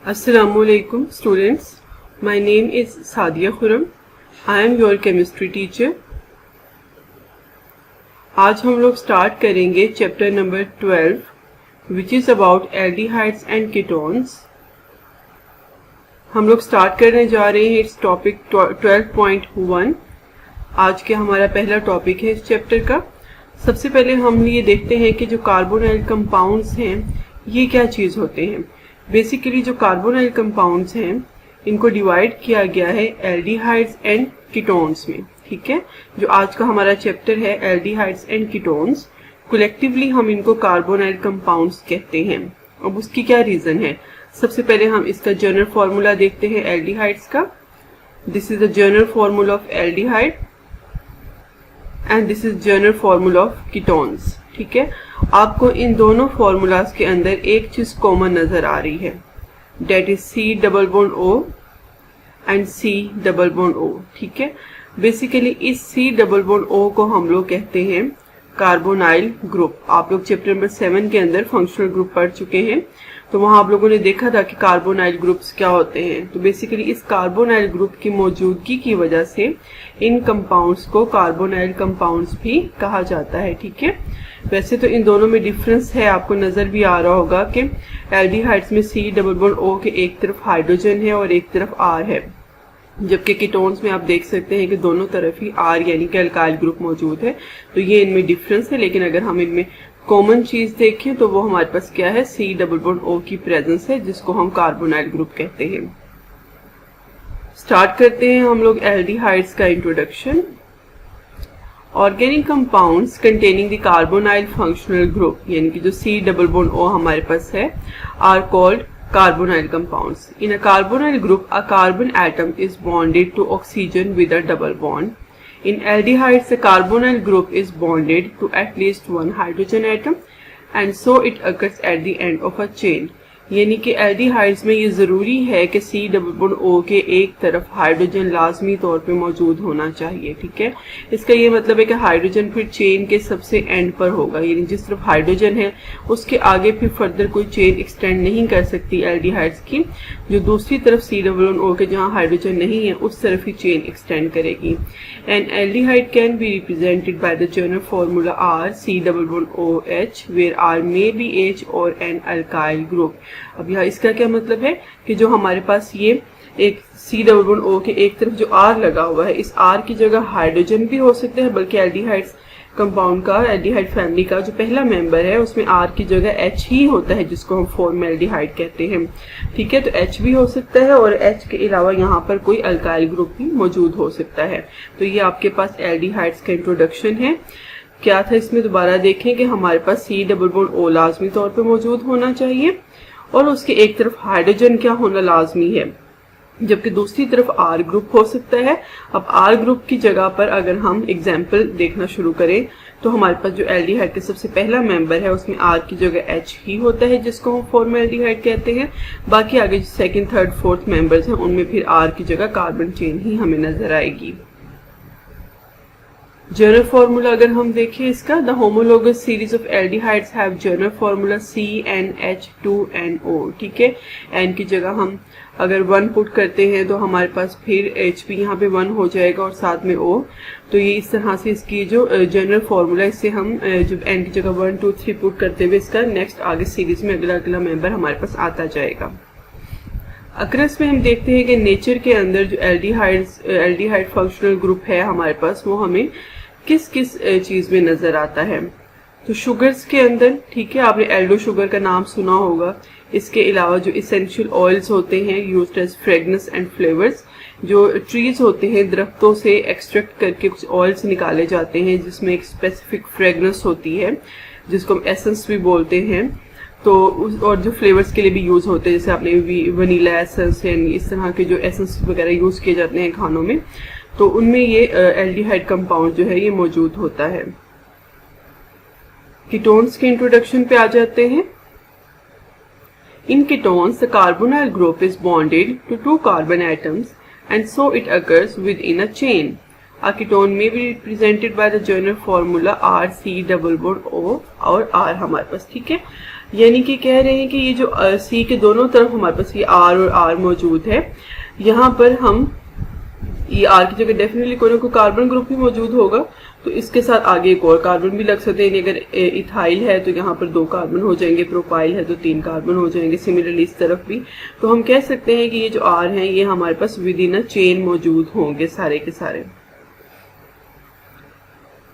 Assalamualaikum students. My name is Sadia Khurram. I am your chemistry teacher. आज हम लोग start करेंगे chapter number 12 which is about aldehydes and ketones. हम लोग start करने जा रहे हैं इस टॉपिक 12.1. आज के हमारा पहला टॉपिक है इस चैप्टर का. सबसे पहले हम ये देखते हैं कि जो कार्बोनाइल कंपाउंड्स हैं ये क्या चीज़ होते हैं. बेसिकली जो कार्बोनाइल कंपाउंड्स हैं इनको डिवाइड किया गया है एल्डिहाइड्स एंड कीटोन्स में. ठीक है, जो आज का हमारा चैप्टर है एल्डिहाइड्स एंड कीटोन्स, कलेक्टिवली हम इनको कार्बोनाइल कंपाउंड्स कहते हैं. अब उसकी क्या रीजन है. सबसे पहले हम इसका जनरल फॉर्मूला देखते हैं एल्डिहाइड्स का. This is the general formula of aldehyde and this is general formula of ketones. ठीक है, आपको इन दोनों फॉर्मूलाज के अंदर एक चीज कॉमन नजर आ रही है, that is C double bond O and C double bond O. ठीक है, बेसिकली इस C डबल बॉन्ड O को हम लोग कहते हैं कार्बोनाइल ग्रुप. आप लोग चैप्टर नंबर 7 के अंदर फंक्शनल ग्रुप पढ़ चुके हैं, तो वहां आप लोगों ने देखा था कि कार्बोनाइल ग्रुप्स क्या होते हैं. तो बेसिकली इस कार्बोनाइल ग्रुप की मौजूदगी की वजह से इन कंपाउंड्स को कार्बोनाइल कंपाउंड्स भी कहा जाता है. ठीक है, वैसे तो इन दोनों में डिफरेंस है, आपको नजर भी आ रहा होगा कि एल्डिहाइड्स में C डबल बॉन्ड O के एक तरफ हाइड्रोजन है और एक तरफ R है, जबकि कीटोन्स में आप देख सकते हैं कि दोनों तरफ ही R यानी कि अल्काइल ग्रुप मौजूद है. तो ये इनमें डिफरेंस है, लेकिन अगर हम इनमें कॉमन चीज देखें तो वो हमारे पास क्या है, C डबल बॉन्ड O की प्रेजेंस है, जिसको हम कार्बोनाइल ग्रुप कहते हैं. स्टार्ट करते हैं हम लोग एल्डिहाइड्स का introduction. Organic compounds containing the carbonyl functional group, यानी कि जो C डबल बॉन्ड O हमारे पास है, are called carbonyl compounds. In a carbonyl group, a carbon atom is bonded to oxygen with a double bond. In aldehydes, the carbonyl group is bonded to at least one hydrogen atom, and so it occurs at the end of a chain. यानी कि aldehydes में ये जरूरी है कि C double bond O के एक तरफ हाइड्रोजन लाजमी तौर पे मौजूद होना चाहिए. ठीक है, इसका ये मतलब है कि हाइड्रोजन फिर चेन के सबसे एंड पर होगा, यानी जिस तरफ हाइड्रोजन है उसके आगे फिर फर्दर कोई चेन एक्सटेंड नहीं कर सकती एल्डिहाइड्स की. जो दूसरी तरफ C डबल बॉन्ड O के जहाँ हाइड्रोजन नहीं है उस तरफ ही चेन एक्सटेंड करेगी. And aldehyde can be represented by the general formula R C double bond OH, where R may be H और एन अल्काइल ग्रुप. अब यहाँ इसका क्या मतलब है कि जो हमारे पास ये एक C डबल बॉन्ड O के एक तरफ जो R लगा हुआ है, इस R की जगह हाइड्रोजन भी हो सकते हैं, बल्कि एल्डिहाइड्स कंपाउंड का, एल्डिहाइड फैमिली का जो पहला मेंबर है उसमें R की जगह H ही होता है, जिसको हम फॉर्मल्डिहाइड कहते हैं. ठीक है, तो H भी हो सकता है और H के अलावा यहाँ पर कोई अल्काइल ग्रुप भी मौजूद हो सकता है. तो ये आपके पास एल्डिहाइड्स का इंट्रोडक्शन है. क्या था इसमें, दोबारा देखें कि हमारे पास C डबल बॉन्ड O लाजमी तौर पर मौजूद होना चाहिए और उसके एक तरफ हाइड्रोजन क्या होना लाजमी है, जबकि दूसरी तरफ R ग्रुप हो सकता है. अब R ग्रुप की जगह पर अगर हम एग्जाम्पल देखना शुरू करें तो हमारे पास जो एल्डिहाइड का सबसे पहला मेंबर है उसमें R की जगह H ही होता है, जिसको हम फॉर्मल्डिहाइड कहते हैं. बाकी आगे जो सेकंड, थर्ड, फोर्थ मेंबर्स हैं उनमें फिर R की जगह कार्बन चेन ही हमें नजर आएगी. जनरल फॉर्मूला अगर हम देखें इसका, the homologous series of aldehydes have general formula CnH2NO. ठीक है, N की जगह हम अगर 1 पुट करते हैं तो हमारे पास फिर H भी यहाँ पे 1 हो जाएगा और साथ में O. तो ये इस तरह से इसकी जो जनरल फॉर्मूला, इससे हम जब N की जगह 1, 2, 3 पुट करते हुए इसका नेक्स्ट आगे सीरीज में अगला अगला मेंबर हमारे पास आता जाएगा. अक्रस में हम देखते हैं कि नेचर के अंदर जो एल्डिहाइड फंक्शनल ग्रुप है हमारे पास, वो हमें किस किस चीज में नजर आता है. तो शुगर्स के अंदर, ठीक है, आपने एल्डो शुगर का नाम सुना होगा. इसके अलावा जो इसेंशियल ऑयल्स होते हैं used as fragrance and flavours, जो ट्रीज होते हैं दरख्तों से एक्सट्रैक्ट करके कुछ ऑयल्स निकाले जाते हैं जिसमें एक स्पेसिफिक फ्रेगनेंस होती है जिसको हम एसेंस भी बोलते हैं. तो और जो फ्लेवर्स के लिए भी यूज होते हैं, जैसे आपने वनीला एसेंस यानी इस तरह के जो एसेंस वगैरह यूज किए जाते हैं खानों में, तो उनमें ये एल्डिहाइड कंपाउंड जो है ये मौजूद होता है. कीटोन्स के इंट्रोडक्शन पे आ जाते हैं. In ketones the carbonyl group is bonded to 2 carbon atoms and so it occurs with in a chain. A ketone may be represented by the general formula R C double bond O और R हमारे पास. ठीक है, यानी कि कह रहे हैं कि ये जो सी के दोनों तरफ हमारे पास ये आर और आर मौजूद है, यहाँ पर हम ये आर की जगह डेफिनेटली कोई ना कोई कार्बन ग्रुप भी मौजूद होगा, तो इसके साथ आगे एक और कार्बन भी लग सकते हैं। अगर इथाइल है तो यहाँ पर 2 कार्बन हो जाएंगे, प्रोपाइल है तो 3 कार्बन हो जाएंगे, सिमिलरली इस तरफ भी। तो हम कह सकते हैं कि ये जो आर हैं ये हमारे पास विद इन अ चेन मौजूद होंगे सारे के सारे।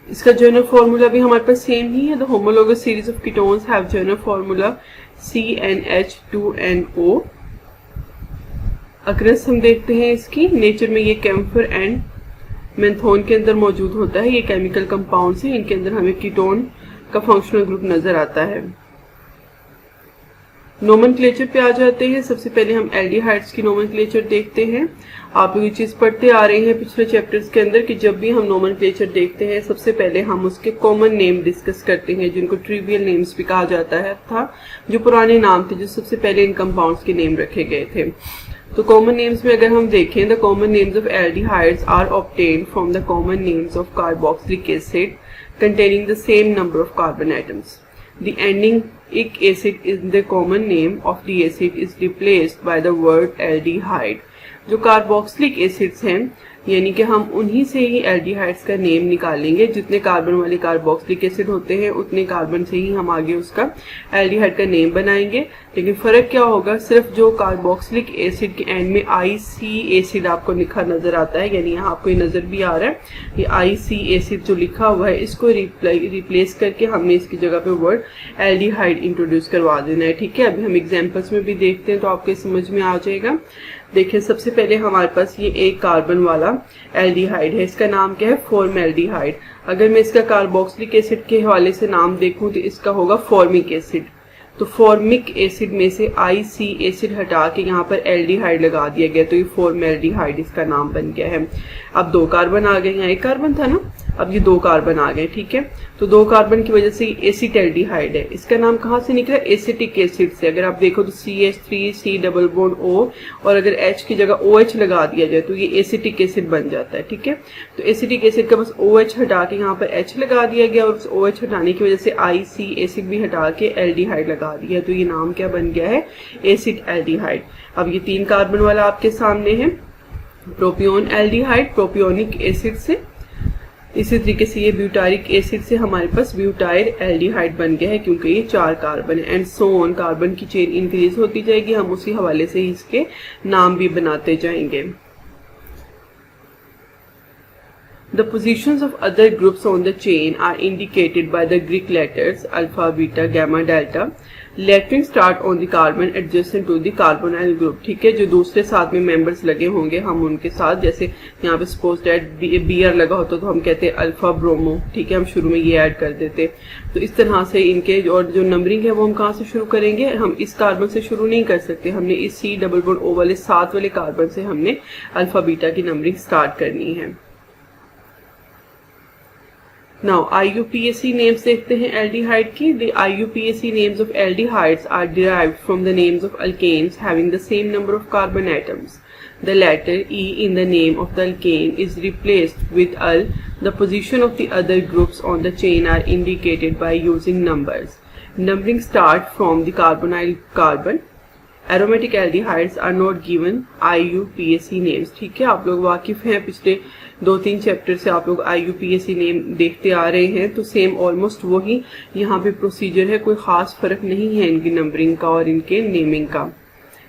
इसका जर्नल फॉर्मूला भी हमारे पास सेम ही है। The homologous series of ketones have journal formula CnH2NO। अक्रेस हम देखते हैं इसकी नेचर में, ये कैम्फर एंड मेंथोन के अंदर मौजूद होता है। ये केमिकल कंपाउंड्स हैं, इनके अंदर हमें कीटोन का फंक्शनल ग्रुप नजर आता है। नोमेनक्लेचर पे आ जाते हैं। सबसे पहले हम एल्डिहाइड्स की नोमेनक्लेचर देखते हैं। आप लोग ये चीज पढ़ते आ रहे हैं पिछले चैप्टर्स के अंदर कि जब भी हम नोमेनक्लेचर देखते हैं सबसे पहले हम उसके कॉमन नेम डिस्कस करते हैं, जिनको ट्रिवियल नेम्स भी कहा जाता है था, जो पुराने नाम थे, जो सबसे पहले इन कंपाउंड्स के नेम रखे गए थे। तो कॉमन नेम्स में अगर हम देखें, the common names of aldehydes are obtained from the common names of carboxylic acid containing the same number of carbon atoms. The ending ic acid in the common name of the acid is replaced by the word aldehyde। जो carboxylic acids हैं यानी कि हम उन्हीं से ही aldehydes का name निकालेंगे। जितने कार्बन वाले कार्बोक्सिलिक एसिड होते हैं उतने कार्बन से ही हम आगे उसका एल्डिहाइड का नेम बनाएंगे। लेकिन फर्क क्या होगा, सिर्फ जो कार्बोक्सिलिक एसिड के एंड में IC एसिड आपको लिखा नजर आता है, यानी यहाँ आपको ये नजर भी आ रहा है, ये IC एसिड जो लिखा हुआ है इसको रिप्लेस करके हमने इसकी जगह पे वर्ड एल्डिहाइड इंट्रोड्यूस करवा देना है। ठीक है, अभी हम एग्जाम्पल्स में भी देखते हैं तो आपको समझ में आ जाएगा। देखिए, सबसे पहले हमारे पास ये एक कार्बन वाला एल्डिहाइड है, इसका नाम क्या है, फॉर्मेल्डिहाइड। अगर मैं इसका कार्बोक्सिलिक एसिड के हवाले से नाम देखूं तो इसका होगा फॉर्मिक एसिड। तो फॉर्मिक एसिड में से IC एसिड हटा के यहाँ पर एल्डिहाइड लगा दिया गया, तो ये फॉर्मेल्डिहाइड इसका नाम बन गया है। अब 2 कार्बन आ गए, यहाँ 1 कार्बन था ना, अब ये 2 कार्बन आ गए। ठीक है, तो 2 कार्बन की वजह से एसिटेल्डिहाइड है। इसका नाम कहाँ से निकला, एसिटिक एसिड से। अगर आप देखो तो CH3C डबल बॉन्ड O, और अगर H की जगह OH लगा दिया जाए तो ये एसिटिक एसिड बन जाता है। ठीक है, तो एसिटिक एसिड का बस OH हटा के यहाँ पर H लगा दिया गया, और उस OH हटाने की वजह से IC एसिड भी हटा के एल्डिहाइड लगा दिया, तो ये नाम क्या बन गया है, एसिटेल्डिहाइड। अब ये 3 कार्बन वाला आपके सामने है, प्रोपियोन एल्डिहाइड, प्रोपियोनिक एसिड से। इसी तरीके से ये ब्यूटारिक एसिड से हमारे पास ब्यूटाइल एल्डिहाइड बन गया है, क्योंकि ये 4 कार्बन है। एंड सो ऑन, कार्बन की चेन इंक्रीज होती जाएगी, हम उसी हवाले से ही इसके नाम भी बनाते जाएंगे। The positions of other groups on the chain are indicated by the Greek letters alpha, beta, gamma, delta. Lettering start on the carbon adjacent to the carbonyl group। ठीक है, जो दूसरे साथ में मेंबर्स लगे होंगे हम उनके साथ, जैसे यहाँ पे सपोज दैट Br लगा होता तो हम कहते हैं अल्फा ब्रोमो। ठीक है, हम शुरू में ये ऐड कर देते। तो इस तरह से इनके और जो नंबरिंग है वो हम कहाँ से शुरू करेंगे, हम इस कार्बन से शुरू नहीं कर सकते, हमने इस C डबल बॉन्ड O वाले 7 वाले कार्बन से हमने अल्फा बीटा की नंबरिंग स्टार्ट करनी है। Now IUPAC names देखते हैं एल्डिहाइड की। The IUPAC names of aldehydes are derived from the names of alkanes having the same number of carbon atoms. The letter E in the name of the alkane is replaced with al. The position of the other groups on the chain are indicated by using numbers. Numbering start from the carbonyl carbon. Aromatic aldehydes are not given IUPAC names। ठीक है, आप लोग वाकिफ हैं, पिछले 2-3 chapter से आप लोग IUPAC नेम देखते आ रहे हैं, तो सेम ऑलमोस्ट वही यहाँ पे प्रोसीजर है, कोई खास फर्क नहीं है इनकी नंबरिंग का और इनके नेमिंग का।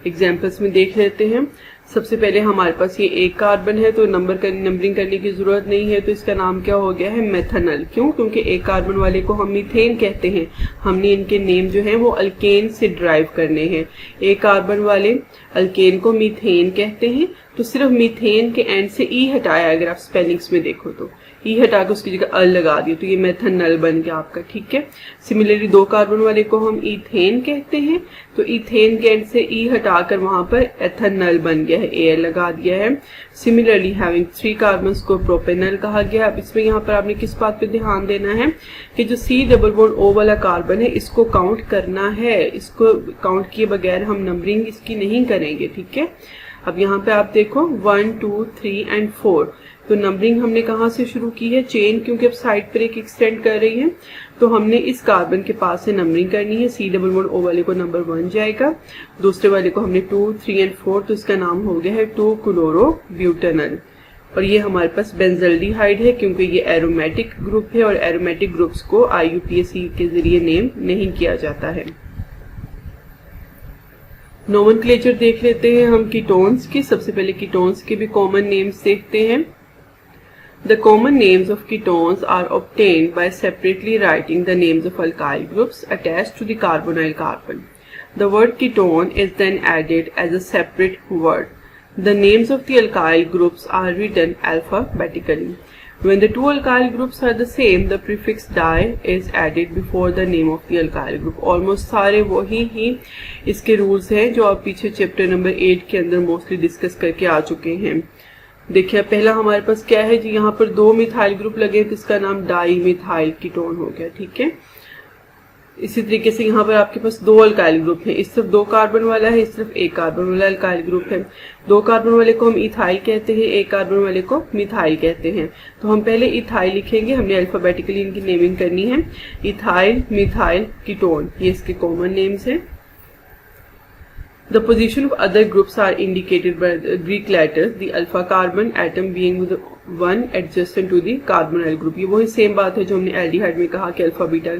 एग्जाम्पल्स में देख लेते हैं। सबसे पहले हमारे पास ये 1 कार्बन है, तो नंबरिंग करने की जरूरत नहीं है, तो इसका नाम क्या हो गया है, मेथनल। क्यों, क्योंकि 1 कार्बन वाले को हम मीथेन कहते हैं, हमने इनके नेम जो है वो अल्केन से ड्राइव करने हैं। 1 कार्बन वाले अल्केन को मीथेन कहते हैं, तो सिर्फ मीथेन के एंड से ई हटाया, अगर आप स्पेलिंग्स में देखो तो ई हटा के उसकी जगह अल लगा दिया, तो ये मेथनल बन गया आपका। ठीक है, सिमिलरली 2 कार्बन वाले को हम इथेन कहते हैं, तो इथेन के एंड से ई हटाकर वहां पर एथनल बन गया है, एयर लगा दिया है। सिमिलरली हैविंग 3 कार्बन्स को प्रोपेनल कहा गया। अब इसमें यहाँ पर आपने किस बात पे ध्यान देना है कि जो C डबल बॉन्ड O वाला कार्बन है इसको काउंट करना है, इसको काउंट किए बगैर हम नंबरिंग इसकी नहीं करेंगे। ठीक है, अब यहाँ पे आप देखो 1, 2, 3 एंड 4 तो नंबरिंग हमने कहाँ से शुरू की है, चेन क्योंकि अब साइड पर एक एक्सटेंड कर रही है तो हमने इस कार्बन के पास से नंबरिंग करनी है। C+O वाले को नंबर 1 जाएगा, दूसरे वाले को हमने 2, 3 एंड 4, तो इसका नाम हो गया है 2-क्लोरोब्यूटेनॉल। और ये हमारे पास बेंजल्डिहाइड है क्योंकि ये एरोमेटिक ग्रुप है और एरोमेटिक ग्रुप्स को IUPAC के जरिए नेम नहीं किया जाता है। नोमेनक्लेचर देख लेते हैं हम कीटोन्स की। सबसे पहले कीटोन्स के भी कॉमन नेम्स देखते हैं। The common names of ketones are obtained by separately writing the names of alkyl groups attached to the carbonyl carbon. The word ketone is then added as a separate word. The names of the alkyl groups are written alphabetically. When the two alkyl groups are the same, the prefix di is added before the name of the alkyl group. Almost सारे वही ही इसके rules हैं जो आप पीछे chapter number 8 के अंदर mostly discuss करके आ चुके हैं। देखिए पहला हमारे पास क्या है जी, यहाँ पर 2 मिथाइल ग्रुप लगे तो इसका नाम डाई मिथाइल कीटोन हो गया, ठीक है। इसी तरीके से यहाँ पर आपके पास 2 अल्काइल ग्रुप हैं, इस तरफ 2 कार्बन वाला है, इस तरफ 1 कार्बन वाला अल्काइल ग्रुप है। 2 कार्बन वाले को हम इथाइल कहते हैं, 1 कार्बन वाले को मिथाइल कहते हैं। तो हम पहले इथाइल लिखेंगे, हमने अल्फाबेटिकली इनकी नेमिंग करनी है। इथाइल, मिथाइल, कीटोन, ये इसके कॉमन नेम्स हैं। The position of other groups are indicated by the Greek letters, the alpha carbon atom being the one adjacent to the carbonyl group। ये वही सेम बात है जो हमने एल्डिहाइड में कहा कि अल्फा बीटा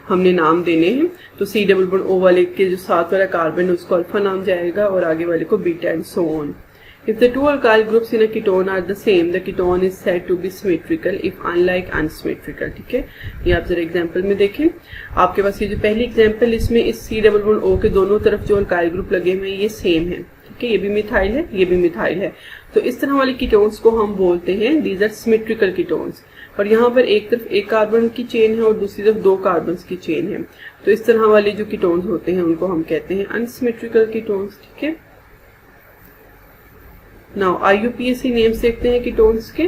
हमने नाम देने हैं। तो C+O वाले के जो साथ वाला कार्बन है उसको अल्फा नाम जाएगा और आगे वाले को beta and so on. If the two alkyl groups in a ketone are the same, the ketone is said to be symmetrical if unlike unsymmetrical। ठीक है, ये आप जरा एग्जांपल में देखें। आपके पास ये जो पहली एग्जांपल, इसमें इस C+O के दोनों तरफ जो alkyl ग्रुप लगे हुए हैं ये सेम है, ठीक है। ये भी मिथाइल है, ये भी मिथाइल है। तो इस तरह वाले कीटोन्स को हम बोलते हैं दीज आर सिमेट्रिकल कीटोन्स। और यहाँ पर एक तरफ 1 कार्बन की चेन है और दूसरी तरफ 2 कार्बन की चेन है, तो इस तरह वाले जो कीटोन्स होते हैं उनको हम कहते हैं अनसिमेट्रिकल कीटोन्स, ठीक है। Now IUPAC names देखते हैं कीटोन्स के।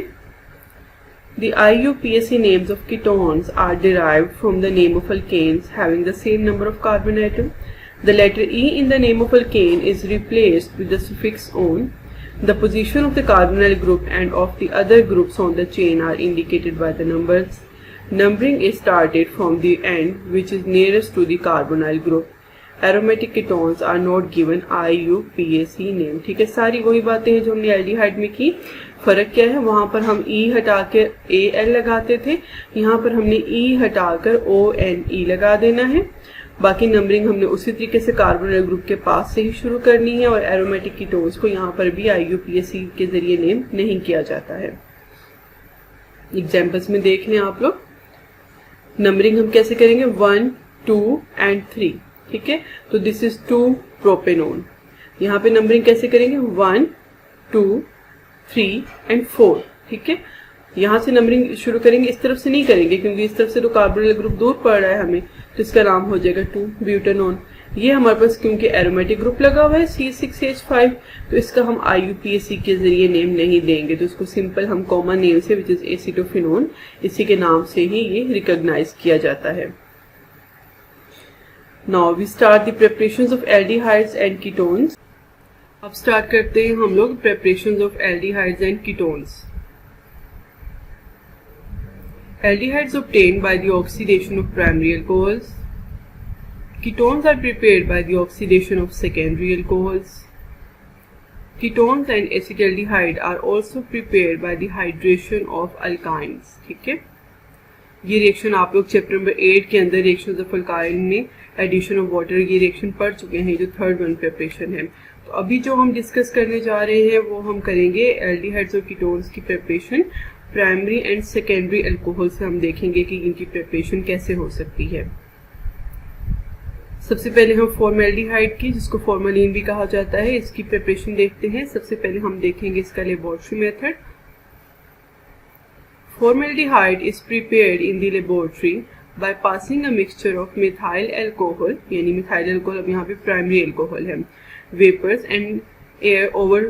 The IUPAC names of ketones are derived from the name of alkanes having the same number of carbon atom. The letter E in the name of alkane is replaced with the suffix -on. The position of the carbonyl group and of the other groups on the chain are indicated by the numbers. Numbering is started from the end which is nearest to the carbonyl group. Aromatic ketones are not given IUPAC name। ठीक है, सारी वही बातें हैं जो हमने aldehyde में की। फर्क क्या है, वहां पर हम E हटाकर AL लगाते थे, यहाँ पर हमने E हटाकर ONE लगा देना है। बाकी नंबरिंग हमने उसी तरीके से कार्बोनिल ग्रुप के पास से ही शुरू करनी है और एरोमेटिक कीटोन्स को यहाँ पर भी IUPAC के जरिए नेम नहीं किया जाता है। एग्जाम्पल्स में देख लें आप लोग। नंबरिंग हम कैसे करेंगे, 1, 2 एंड 3, ठीक है। तो दिस इज 2 प्रोपेनोन। यहाँ पे नंबरिंग कैसे करेंगे, 1, 2, 3 एंड 4, ठीक है। यहाँ से नंबरिंग शुरू करेंगे, इस तरफ से नहीं करेंगे क्योंकि इस तरफ से तो कार्बोनिल ग्रुप दूर पड़ रहा है हमें, तो इसका नाम हो जाएगा 2 ब्यूटेनोन। ये हमारे पास क्योंकि एरोमेटिक ग्रुप लगा हुआ है C6H5, तो इसका हम IUPAC के जरिए नेम नहीं देंगे, तो इसको सिंपल हम कॉमन नेम से विच इज एसिटोफिनोन, इसी के नाम से ही ये रिकॉग्नाइज किया जाता है। Now we start the preparations of aldehydes and ketones. अब स्टार्ट करते हैं हम लोग preparations of aldehydes and ketones. Aldehydes obtained by the oxidation of primary alcohols. Ketones are prepared by the oxidation of secondary alcohols. Ketones and acetaldehyde are also prepared by the hydration of alkynes। ठीक है, ये reaction आप लोग chapter number 8 के अंदर reactions of alkyne में addition of water ये reaction पढ़ चुके हैं, जो थर्ड वन प्रिपरेशन है। तो अभी जो हम डिस्कस करने जा रहे हैं वो हम करेंगे एल्डिहाइड्स और कीटोन्स की preparation primary and secondary alcohol से। हम देखेंगे कि इनकी प्रिपरेशन कैसे हो सकती है। सबसे पहले हम फॉर्मेल्डिहाइड की, जिसको फॉर्मेलिन भी कहा जाता है, इसकी प्रिपरेशन देखते हैं। सबसे पहले हम देखेंगे इसका laboratory method. Formaldehyde is prepared in the laboratory by passing a mixture of methyl alcohol, यानी मिथाइल अल्कोहल अब यहाँ पे प्राइमरी अल्कोहल है, vapors and air over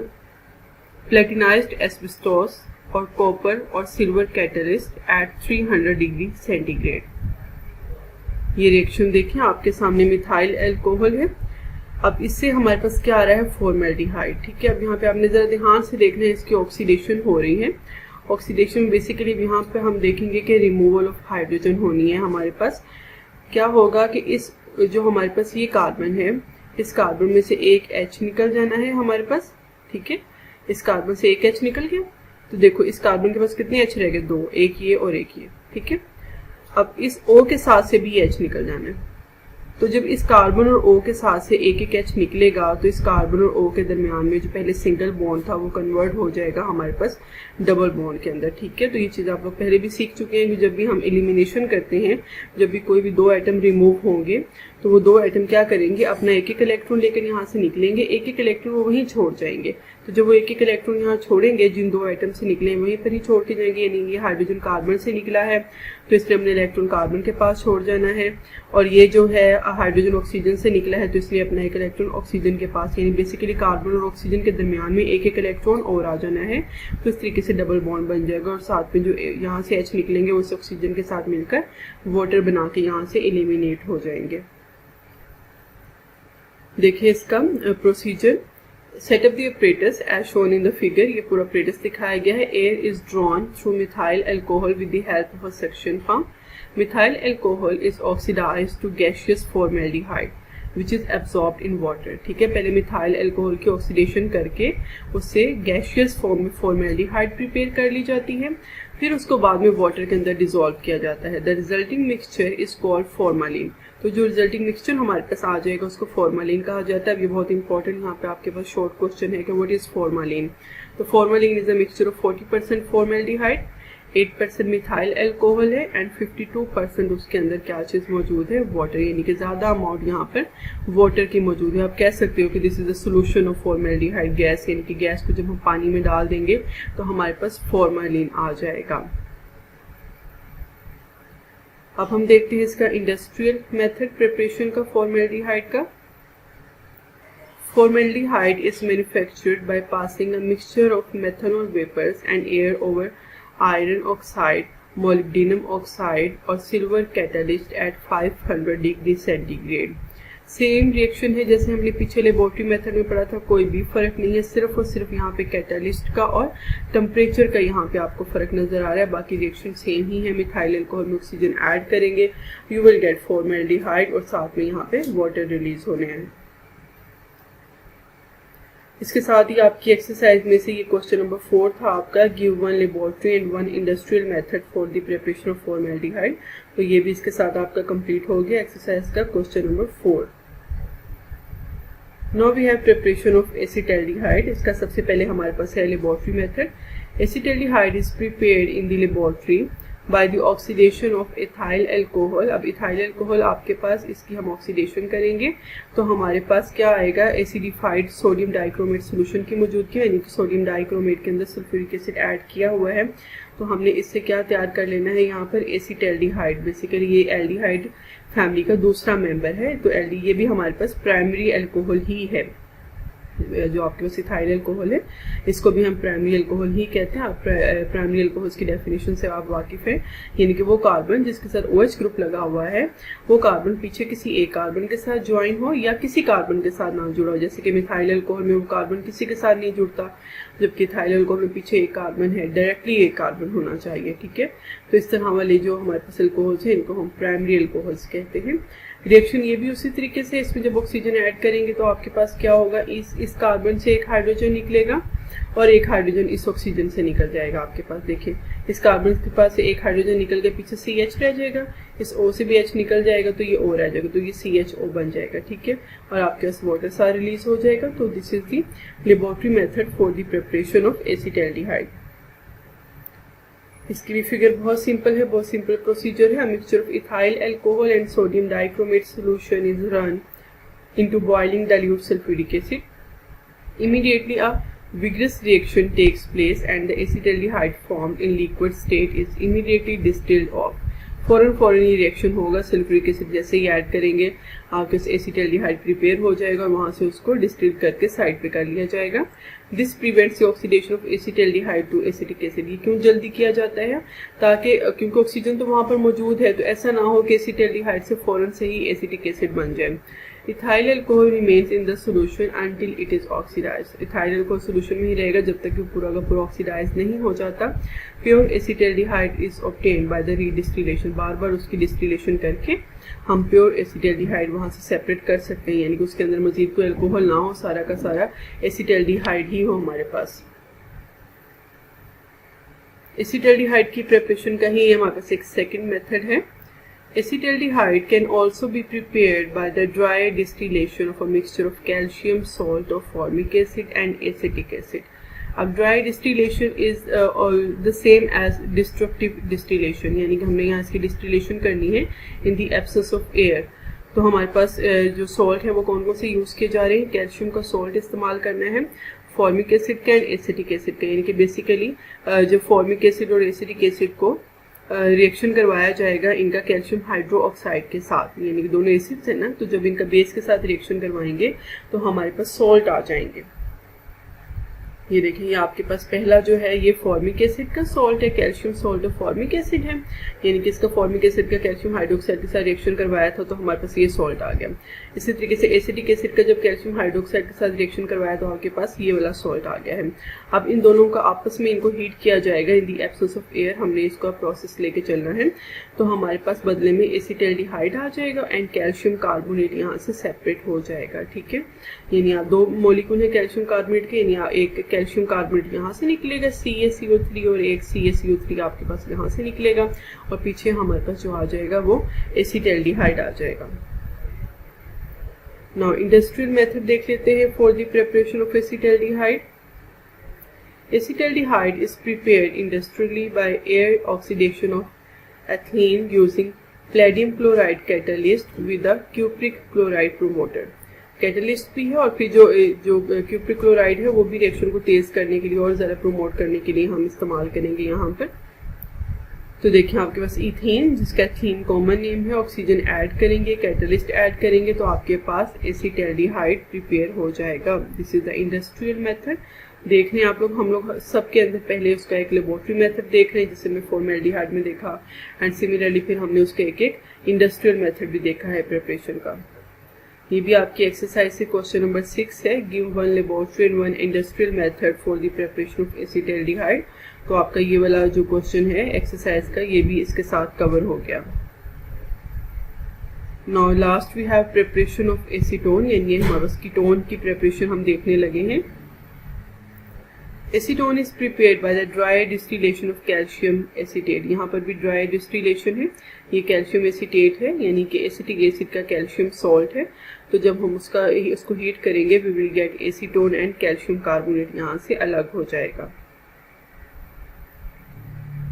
platinized asbestos और कॉपर और silver catalyst at 300 degree centigrade. ये reaction देखें आपके सामने, मिथाइल अल्कोहल है। अब इससे हमारे पास क्या आ रहा है, फॉर्मेल्डिहाइड। ठीक है, अब यहाँ पे आपने जरा ध्यान से देखना है, इसकी ऑक्सीडेशन हो रही है ऑक्सीडेशन बेसिकली यहाँ पे हम देखेंगे कि रिमूवल ऑफ हाइड्रोजन होनी है हमारे पास। क्या होगा कि इस जो हमारे पास ये कार्बन है, इस कार्बन में से एक H निकल जाना है हमारे पास, ठीक है। इस कार्बन से एक H निकल गया, तो देखो इस कार्बन के पास कितने H रह गए, 2, एक ये और एक ये, ठीक है। अब इस O के साथ से भी H निकल जाना है, तो जब इस कार्बन और O के साथ से एक एक H निकलेगा तो इस कार्बन और O के दरमियान में जो पहले सिंगल बॉन्ड था वो कन्वर्ट हो जाएगा हमारे पास डबल बॉन्ड के अंदर, ठीक है। तो ये चीज़ आप लोग पहले भी सीख चुके हैं कि जब भी हम एलिमिनेशन करते हैं, जब भी कोई भी 2 एटम रिमूव होंगे तो वो 2 एटम क्या करेंगे, अपना एक एक इलेक्ट्रॉन लेकर यहाँ से निकलेंगे, एक एक इलेक्ट्रॉन वो वहीं छोड़ जाएंगे। तो जब वो एक एक इलेक्ट्रॉन यहाँ छोड़ेंगे, जिन 2 एटम से निकले हैं वहीं पर ही छोड़ के जाएंगे, यानी ये हाइड्रोजन कार्बन से निकला है तो इसलिए हमने इलेक्ट्रॉन कार्बन के पास छोड़ जाना है, और ये जो है हाइड्रोजन ऑक्सीजन से निकला है तो इसलिए अपना एक इलेक्ट्रॉन ऑक्सीजन के पास, यानी बेसिकली कार्बन और ऑक्सीजन के दरमियान में एक एक इलेक्ट्रॉन और आ जाना है। तो इस तरीके से डबल बॉन्ड बन जाएगा और साथ में जो यहाँ से H निकलेंगे उस ऑक्सीजन के साथ मिलकर वाटर बना के यहाँ से एलिमिनेट हो जाएंगे। देखिए इसका procedure, setup the apparatus as shown in the figure. ये पूरा apparatus दिखाया गया है। Air is drawn through methyl alcohol with the help of a suction pump. Methyl alcohol is oxidised to gaseous formaldehyde which is absorbed in water, ठीक है। पहले methyl alcohol की oxidation करके उससे गैसियस फॉर्म में फॉर्मेल्डिहाइड प्रिपेयर कर ली जाती है, फिर उसको बाद में वाटर के अंदर डिसॉल्व किया जाता है। The resulting mixture is called formalin. तो जो रिजल्टिंग मिक्सचर हमारे पास आ जाएगा उसको फॉर्मालिन कहा जाता है। अब ये बहुत इंपॉर्टेंट यहाँ पे आपके पास शॉर्ट क्वेश्चन है कि व्हाट इज फॉर्मालिन। तो formalin is a mixture of 40% formaldehyde, 8% methyl alcohol है एंड 52% उसके अंदर क्या चीज मौजूद है, वाटर, यानी कि ज्यादा अमाउंट यहाँ पर वाटर की मौजूद है। आप कह सकते हो कि this is a solution of formaldehyde gas, यानी कि गैस को जब हम पानी में डाल देंगे तो हमारे पास फॉर्मालिन आ जाएगा। अब हम देखते हैं इसका इंडस्ट्रियल मेथड प्रिपरेशन का फॉर्मेल्डिहाइड का। Formaldehyde is manufactured by passing a mixture of methanol vapors and air over iron oxide, molybdenum oxide और silver catalyst at 500 degree centigrade. Same reaction है जैसे हमने पीछे लेबोरेटरी मेथड में पढ़ा था, कोई भी फर्क नहीं है, सिर्फ और सिर्फ यहाँ पे कैटालिस्ट का और टेम्परेचर का यहाँ पे आपको फर्क नजर आ रहा है, बाकी रिएक्शन सेम ही है। मिथाइल अल्कोहल में ऑक्सीजन ऐड करेंगे, यू विल गेट फॉर्मेल्डिहाइड और साथ में यहाँ पे वाटर रिलीज होने हैं। इसके साथ ही आपकी एक्सरसाइज में से ये क्वेश्चन नंबर 4 था आपका, give 1 laboratory and 1 industrial method for the preparation of formaldehyde. तो ये भी इसके साथ आपका कंप्लीट हो गया एक्सरसाइज का question number 4। Now we have preparation of acetaldehyde. इसका सबसे पहले हमारे पास है laboratory method. Acetaldehyde is prepared in the laboratory by the oxidation of ethyl alcohol. अब इथाइल अल्कोहल आपके पास, इसकी हम ऑक्सीडेशन करेंगे तो हमारे पास क्या आएगा, एसिडिफाइड सोडियम डाइक्रोमेट सोल्यूशन की मौजूदगी, यानी कि सोडियम डाइक्रोमेट के अंदर सल्फ्यूरिक एसिड ऐड किया हुआ है। तो हमने इससे क्या तैयार कर लेना है, यहाँ पर एसिटाल्डिहाइड। बेसिकली ये एल्डिहाइड फैमिली का दूसरा मेंबर है, तो ये भी हमारे पास प्राइमरी अल्कोहल ही है। जो आपके पास इथाइल अल्कोहल है इसको भी हम प्राइमरी अल्कोहल ही कहते हैं। आप प्राइमरी अल्कोहल की डेफिनेशन से आप वाकिफ हैं, यानी कि वो कार्बन जिसके साथ OH ग्रुप लगा हुआ है वो कार्बन पीछे किसी एक कार्बन के साथ ज्वाइन हो या किसी कार्बन के साथ ना जुड़ा हो। जैसे कि मिथाइल अल्कोहल में वो कार्बन किसी के साथ नहीं जुड़ता, जबकि इथाइल अल्कोहल में पीछे एक कार्बन है, डायरेक्टली एक कार्बन होना चाहिए, ठीक है। तो इस तरह वाले जो हमारे पास अल्कोहल्स है इनको हम प्राइमरी अल्कोहल्स कहते हैं। रिएक्शन ये भी उसी तरीके से, इसमें जब ऑक्सीजन ऐड करेंगे तो आपके पास क्या होगा, इस कार्बन से एक हाइड्रोजन निकलेगा और एक हाइड्रोजन इस ऑक्सीजन से निकल जाएगा। आपके पास देखिए इस कार्बन के पास से एक हाइड्रोजन निकल के पीछे CH रह जाएगा, इस O से भी H निकल जाएगा तो ये O रह जाएगा, तो ये CHO बन जाएगा, ठीक है। और आपके पास वाटर सा रिलीज हो जाएगा। तो this is the laboratory method for the preparation of acetaldehyde. इसकी भी फिगर बहुत सिंपल है, बहुत सिंपल प्रोसीजर है। Mixture of ethyl alcohol and sodium dichromate solution is run into boiling dilute sulphuric acid. Immediately a vigorous reaction takes place and the acetaldehyde formed in liquid state is immediately distilled off। फौरन ये reaction होगा, sulphuric acid जैसे ही add करेंगे आपके acetaldehyde prepare हो जाएगा और वहां से उसको डिस्टिल करके साइड पे कर लिया जाएगा। This prevents the oxidation of acetaldehyde to acetic acid. ये क्यों जल्दी किया जाता है, ताकि क्योंकि ऑक्सीजन तो वहां पर मौजूद है, तो ऐसा ना हो कि एसिटाल्डिहाइड से फौरन से ही एसिटिक एसिड बन जाए। Ethyl alcohol remains in the solution until it is oxidised. Ethyl alcohol solution में ही रहेगा जब तक कि पूरा का पूरा ऑक्सीडाइज नहीं हो जाता। Pure acetaldehyde is obtained by the redistillation. बार बार उसकी डिस्टिलेशन करके हम प्योर एसिटाल्डिहाइड वहाँ से सेपरेट कर सकते हैं, यानी कि उसके अंदर मजीद कोई अल्कोहल ना हो, सारा का सारा एसिटाल्डिहाइड ही हो हमारे पास। एसिटाल्डिहाइड की प्रिपरेशन का ही हमारे पास एक सेकंड मेथड है। Acetaldehyde can also be prepared by the dry distillation of a mixture of calcium salt of formic acid and acetic acid. अब dry distillation is the same as destructive distillation, यानी कि हमने यहाँ इसकी distillation करनी है in the absence of air। तो हमारे पास जो सॉल्ट है वो कौन कौन से यूज़ किए जा रहे हैं? कैल्शियम का सॉल्ट इस्तेमाल करना है, फॉर्मिक एसिड का एंड एसिटिक एसिड का, यानी कि बेसिकली जो फॉर्मिक एसिड और एसिटिक एसिड को रिएक्शन करवाया जाएगा इनका कैल्शियम हाइड्रोक्साइड के साथ, यानी कि दोनों एसिड्स है ना, तो जब इनका बेस के साथ रिएक्शन करवाएंगे तो हमारे पास सॉल्ट आ जाएंगे। ये देखें, ये आपके पास पहला जो है ये फॉर्मिक एसिड का सॉल्ट है, calcium salt of formic acid है, यानी कि इसका फॉर्मिक एसिड का कैल्शियम हाइड्रोक्साइड के साथ रिएक्शन करवाया था तो हमारे पास ये सॉल्ट आ गया। इसी तरीके से एसिटिक एसिड का जब कैल्शियम हाइड्रोक्साइड के साथ रिएक्शन करवाया तो आपके पास ये वाला सॉल्ट आ गया है। अब इन दोनों का आपस में इनको हीट किया जाएगा इन दी एब्सेंस ऑफ एयर, हमने इसका प्रोसेस लेके चलना है, तो हमारे पास बदले में एसिटाल्डिहाइड आ जाएगा एंड कैल्शियम कार्बोनेट यहाँ से सेपरेट हो जाएगा। ठीक है, यानी आप दो मोलिक्यूल है कैल्शियम कार्बोनेट के, यानी एक कैल्शियम कार्बोनेट यहाँ से निकलेगा CaCO3 और एक CaCO3 आपके पास यहाँ से निकलेगा और पीछे हमारे पास जो आ जाएगा वो एसिटाल्डिहाइड आ जाएगा। नाउ इंडस्ट्रियल मेथड देख लेते हैं for the preparation of acetaldehyde. Acetaldehyde is prepared industrially by air oxidation of ethylene using palladium chloride catalyst with a cupric chloride promoter। Catalyst भी है और फिर जो क्यूप्रिक क्लोराइड है वो भी रिएक्शन को तेज करने के लिए और ज़्यादा प्रमोट करने के लिए हम इस्तेमाल करेंगे यहाँ पर। तो देखिए आपके पास इथेन, जिसका एथलीन कॉमन नेम है, ऑक्सीजन ऐड करेंगे, कैटलिस्ट ऐड करेंगे तो आपके पास एसिटाल्डिहाइड प्रिपेयर हो जाएगा। This is the industrial method. देख रहे हैं आप लोग, हम लोग सबके अंदर पहले उसका एक लेबोरेटरी मेथड देख रहे हैं जिसे मैं फॉर्मेल्डिहाइड में देखा, एंड सिमिलरली फिर हमने उसका एक एक इंडस्ट्रियल मेथड भी देखा है प्रिपरेशन का। ये भी आपकी एक्सरसाइज से क्वेश्चन नंबर 6 है, give one laboratory and one industrial method for the preparation of acetaldehyde. तो आपका ये वाला जो क्वेश्चन है एक्सरसाइज का ये भी इसके साथ कवर हो गया। Now last we have preparation of acetone, यानी हमारे कीटोन की प्रिपरेशन हम देखने लगे हैं। Acetone is prepared by the dry distillation of calcium acetate. यहाँ पर भी ड्राई डिस्टिलेशन है, ये कैल्शियम एसीटेट है, यानी कि एसिटिक एसिड का कैल्शियम सॉल्ट है। तो जब हम उसको हीट करेंगे we will get acetone and calcium carbonate यहाँ से अलग हो जाएगा।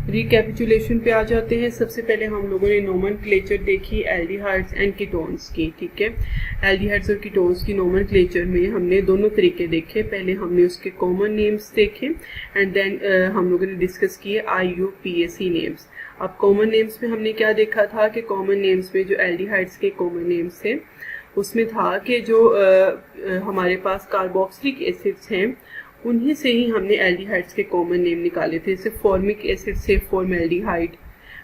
रिकैपिचुलेशन पे आ जाते हैं। सबसे पहले हम लोगों ने नोमेनक्लेचर देखी एल्डिहाइड्स एंड कीटोन्स की। ठीक है, एल्डिहाइड्स और कीटोन्स की नोमेनक्लेचर में हमने दोनों तरीके देखे। पहले हमने उसके कॉमन नेम्स देखे एंड देन हम लोगों ने डिस्कस किए IUPAC नेम्स। अब कॉमन नेम्स में हमने क्या देखा था कि कॉमन नेम्स में जो एल्डिहाइड्स के कॉमन नेम्स थे उसमें था कि जो हमारे पास कार्बोक्सिलिक एसिड्स हैं उन्हीं से ही हमने एल्डिहाइड्स के कॉमन नेम निकाले थे। जैसे फॉर्मिक एसिड से फॉर्मेल्डिहाइड,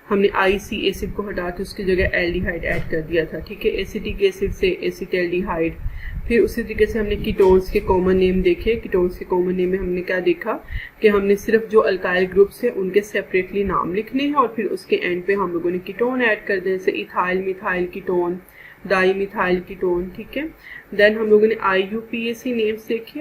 हमने IC एसिड को हटा के उसकी जगह एल्डिहाइड ऐड कर दिया था। ठीक है, एसिटिक एसिड से एसिटाल्डिहाइड। फिर उसी तरीके से हमने कीटोन्स के कॉमन नेम देखे। कीटोन्स के कॉमन नेम में हमने क्या देखा कि हमने सिर्फ जो अल्काइल ग्रुप्स हैं उनके सेपरेटली नाम लिखने हैं और फिर उसके एंड पे हम लोगों ने कीटोन ऐड कर दिया, जैसे ethyl methyl ketone, dimethyl ketone. ठीक है, देन हम लोगों ने IUPAC नेम्स देखे।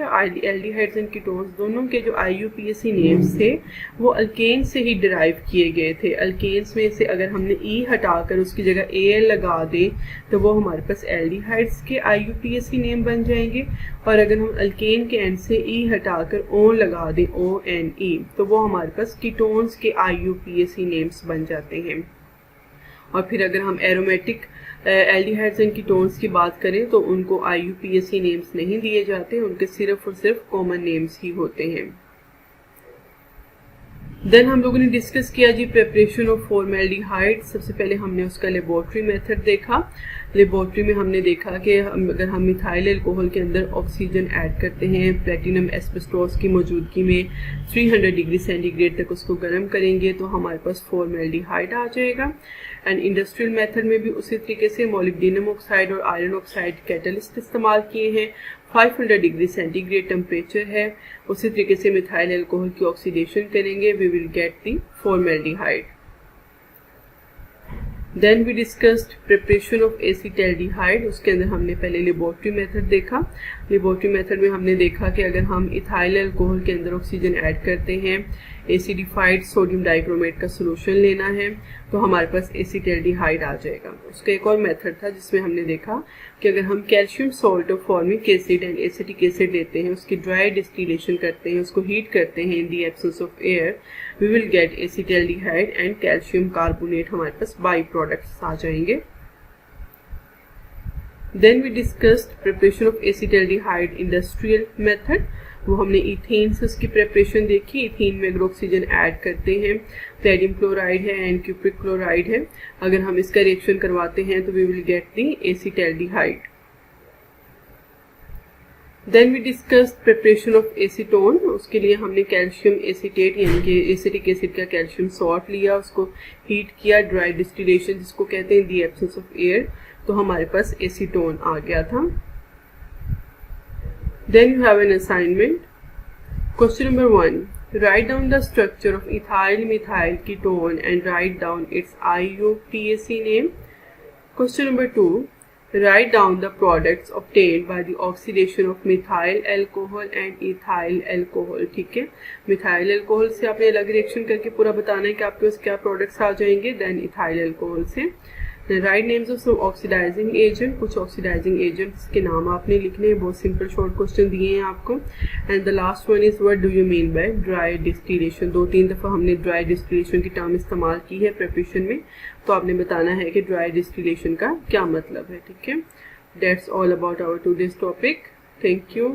एल्डिहाइड्स एंड कीटोन्स दोनों के जो IUPAC नेम्स थे वो अल्केन से ही डिराइव किए गए थे। अल्केन्स में से अगर हमने E हटाकर उसकी जगह AL लगा दें तो वो हमारे पास एल्डिहाइड्स के IUPAC नेम बन जाएंगे, और अगर हम अल्केन के एंड से E हटाकर O लगा दें ONE तो वो हमारे पास कीटोन्स के IUPAC नेम्स बन जाते हैं। और फिर अगर हम एरोमेटिक एल्डिहाइड्स एंड कीटोन्स की बात करें तो उनको IUPAC नेम्स नहीं दिए जाते, उनके सिर्फ और सिर्फ कॉमन नेम्स ही होते हैं। देन हम लोगों ने डिस्कस किया जी प्रिपरेशन ऑफ फॉर्मेल्डिहाइड। सबसे पहले हमने उसका लेबोरेटरी मेथड देखा। लेबोरेटरी में हमने देखा कि अगर हम मिथाइल अल्कोहल के अंदर ऑक्सीजन ऐड करते हैं प्लेटिनम एस्बेस्टोस की मौजूदगी में 300 डिग्री सेंटीग्रेड तक उसको गर्म करेंगे तो हमारे पास फॉर्मेल्डिहाइड आ जाएगा। एंड इंडस्ट्रियल मेथड में भी उसी तरीके से मोलिब्डेनम ऑक्साइड और आयरन ऑक्साइड कैटलिस्ट इस्तेमाल किए हैं। 500 डिग्री सेंटीग्रेड टेम्परेचर है। उसी तरीके से मिथाइल अल्कोहल की ऑक्सीडेशन करेंगे, we will get the formaldehyde. Then we discussed preparation of acetaldehyde. उसके अंदर हमने पहले लेबोरेटरी मेथड देखा। लेबोरेटरी मेथड में हमने देखा कि अगर हम इथाइल अल्कोहल के अंदर ऑक्सीजन ऐड करते हैं, एसिडिफाइड सोडियम डाइक्रोमेट का सोल्यूशन लेना है तो हमारे पास एसिटाल्डिहाइड आ जाएगा। उसका एक और मेथड था जिसमें हमने देखा कि अगर हम calcium salt of formic acid and acetic acid लेते हैं, उसकी ड्राई डिस्टिलेशन करते हैं, उसको हीट करते हैं in the absence of air, we will get acetaldehyde and calcium carbonate, हमारे पास बाई प्रोडक्ट्स आ जाएंगे। Then we discussed preparation of acetaldehyde industrial method. वो हमने इथेन से उसकी प्रिपरेशन देखी। इथेन में अगर ऑक्सीजन ऐड करते हैं, सोडियम क्लोराइड है एंड क्यूप्रिक क्लोराइड है, अगर हम इसका रिएक्शन करवाते हैं तो we will get the acetaldehyde. Then we discussed preparation of acetone. उसके लिए हमने कैल्शियम एसीटेट यानी कि एसिटिक एसिड का कैल्शियम सॉल्ट लिया, उसको हीट किया, ड्राई डिस्टिलेशन जिसको कहते हैं in the absence of air, तो हमारे पास एसीटोन आ गया था। Then you have an assignment. Question number 1. Write down the structure of ethyl methyl ketone and write down its IUPAC name. Question number 2. Write down the products obtained by the oxidation of methyl alcohol and ethyl alcohol. ठीक है, methyl alcohol से आपने अलग reaction करके पूरा बताना है कि आपके पास क्या प्रोडक्ट्स आ जाएंगे। देन इथाइल अल्कोहल से write names of some oxidising agent. कुछ ऑक्सीडाइजिंग एजेंट्स के नाम आपने लिखने हैं, बहुत सिंपल शॉर्ट क्वेश्चन दिए हैं आपको। And the last one is what do you mean by dry distillation. 2-3 दफ़ा हमने ड्राई डिस्टिलेशन की टर्म इस्तेमाल की है प्रिपरेशन में, तो आपने बताना है कि ड्राई डिस्टिलेशन का क्या मतलब है। ठीक है, that's all about our today's topic. Thank you.